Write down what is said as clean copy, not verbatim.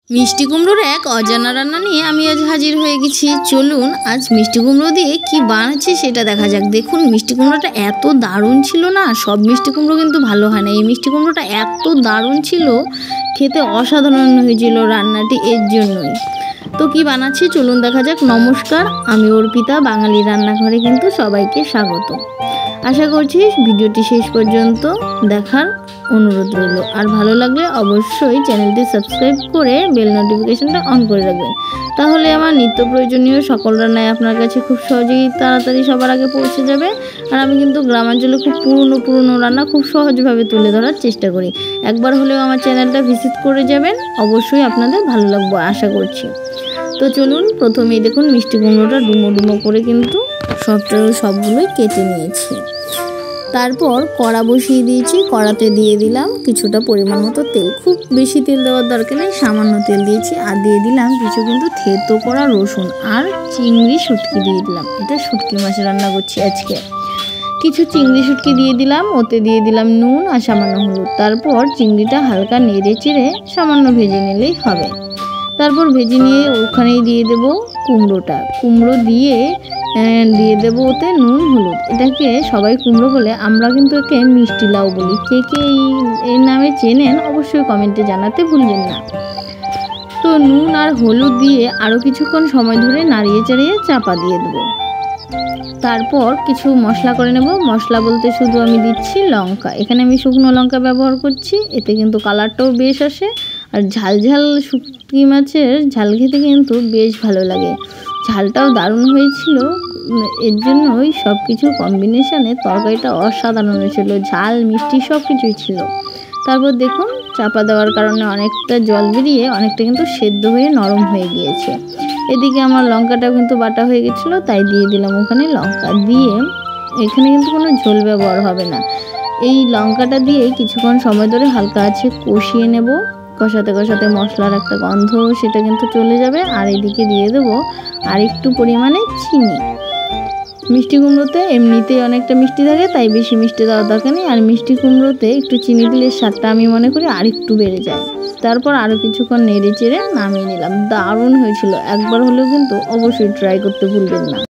মিষ্টি কুমড়োর এক অজানা রান্না নিয়ে আমি আজ হাজির হয়ে গেছি। চলুন আজ মিষ্টি কুমড়ো দিয়ে কি বানাচ্ছি সেটা দেখা যাক। দেখুন মিষ্টি কুমড়োটা এত দারুণ ছিল না, সব মিষ্টি কুমড়ো কিন্তু ভালো হয় না, এই মিষ্টি কুমড়োটা এত দারুণ ছিল, খেতে অসাধারণ হয়েছিল রান্নাটি, এর জন্যই। তো কি বানাচ্ছি চলুন দেখা যাক। নমস্কার, আমি অর্পিতা, বাঙালি রান্নাঘরে কিন্তু সবাইকে স্বাগত। আশা করছি ভিডিওটি শেষ পর্যন্ত দেখার অনুরোধ রইল, আর ভালো লাগলে অবশ্যই চ্যানেলটি সাবস্ক্রাইব করে বেল নোটিফিকেশনটা অন করে রাখবেন, তাহলে আমার নিত্য প্রয়োজনীয় সকল রান্নায় আপনার কাছে খুব সহজেই তাড়াতাড়ি সবার আগে পৌঁছে যাবে। আর আমি কিন্তু গ্রামাঞ্চলে খুব পুরনো রান্না খুব সহজভাবে তুলে ধরার চেষ্টা করি। একবার হলেও আমার চ্যানেলটা ভিজিট করে যাবেন, অবশ্যই আপনাদের ভালো লাগবে আশা করছি। তো চলুন, প্রথমেই দেখুন মিষ্টি কুমড়োটা ডুমো করে কিন্তু সবগুলোই কেটে নিয়েছি। তারপর কড়া বসিয়ে দিয়েছি, কড়াতে দিয়ে দিলাম কিছুটা পরিমাণ মতো তেল, খুব বেশি তেল দেওয়ার দরকার নেই, সামান্য তেল দিয়েছি। আর দিয়ে দিলাম কিছু কিন্তু থেতো করা রসুন আর চিংড়ি শুটকি দিয়ে দিলাম, এটা শুটকি মাছের রান্না করছি আজকে। কিছু চিংড়ি শুটকি দিয়ে দিলাম, ওতে দিয়ে দিলাম নুন আর সামান্য হলুদ। তারপর চিংড়িটা হালকা নেড়ে চেড়ে সামান্য ভেজে নিলেই হবে। তারপর ভেজে নিয়ে ওখানেই দিয়ে দেব কুমড়ো দিয়ে দেবো ওতে নুন হলুদ। এটাকে সবাই কুমড়ো বলে, আমরা কিন্তু একে মিষ্টি লাউ বলি। কে কে এই নামে চেনেন অবশ্যই কমেন্টে জানাতে ভুলবেন না। তো নুন আর হলুদ দিয়ে আরও কিছুক্ষণ সময় ধরে নাড়িয়ে চাড়িয়ে চাপা দিয়ে দেবো। তারপর কিছু মশলা করে নেব। মশলা বলতে শুধু আমি দিচ্ছি লঙ্কা, এখানে আমি শুকনো লঙ্কা ব্যবহার করছি, এতে কিন্তু কালারটাও বেশ আসে। আর ঝাল শুটকি মাছের ঝাল খেতে কিন্তু বেশ ভালো লাগে, ঝালটাও দারুণ হয়েছিল, এর জন্যই সব কিছু কম্বিনেশানে তরকারিটা অসাধারণ হয়েছিল, ঝাল মিষ্টি সব কিছুই ছিল। তারপর দেখুন চাপা দেওয়ার কারণে অনেকটা জল বেরিয়ে অনেকটা কিন্তু সেদ্ধ হয়ে নরম হয়ে গিয়েছে। এদিকে আমার লঙ্কাটাও কিন্তু বাটা হয়ে গেছিলো, তাই দিয়ে দিলাম ওখানে লঙ্কা দিয়ে। এখানে কিন্তু কোনো ঝোল ব্যবহার হবে না, এই লঙ্কাটা দিয়ে কিছুক্ষণ সময় ধরে হালকা আছে কষিয়ে নেব। কষাতে কষাতে মশলার একটা গন্ধ সেটা কিন্তু চলে যাবে। আর এদিকে দিয়ে দেবো আর একটু পরিমাণে চিনি। মিষ্টি কুমড়োতে এমনিতেই অনেকটা মিষ্টি থাকে, তাই বেশি মিষ্টি দেওয়ার দরকার নেই। আর মিষ্টি কুমড়োতে একটু চিনি দিলে স্বাদটা আমি মনে করি আর একটু বেড়ে যায়। তারপর আরও কিছুক্ষণ নেড়ে চেড়ে নামিয়ে নিলাম, দারুণ হয়েছিল। একবার হলেও কিন্তু অবশ্যই ট্রাই করতে ভুলবেন না।